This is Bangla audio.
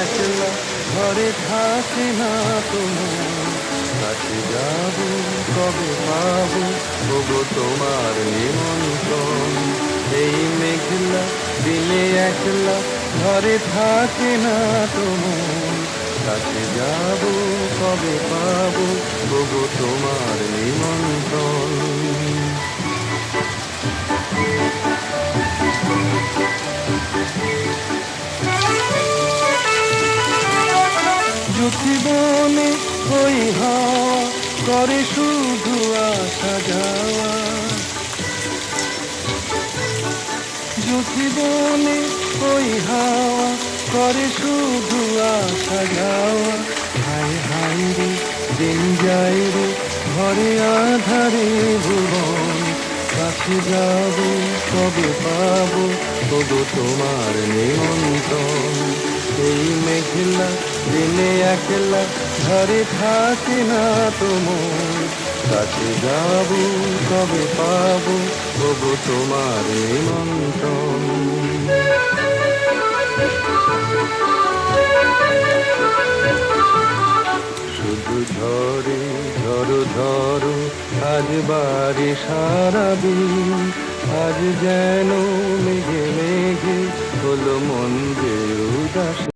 একলা ঘরে থাকে না তোমার, কাছে যাব কবে পাবো ওগো তোমার নিমন্ত্রণ। এই মেঘলা দিনে একলা ঘরে থাকে না তোমার, কাছে যাব কবে পাবো ওগো তোমার নিমন্ত্রণ। জীবনে ওই হাওয়া করে শুধু আসা যাওয়া, জীবনে ওই হাওয়া করে শুধু আসা যাওয়া। হায় হায় রে দিন যায় রে ঘরে আধারে ভুবন, কাছে যাব কবে পাবো তবু তোমার নিমন্ত্রণ। এই মেঘলা দিনে একলা ঘরে থাকে না তোমার, কাছে যাব কবে পাবো তবু তোমার নিমন্ত্রণ। শুধু ঝরে ঝড়ো ঝড়ো আজ বাড়ি সারাদিন, আজ যেন মেঘে মেঘে হলো মন যে উদাস।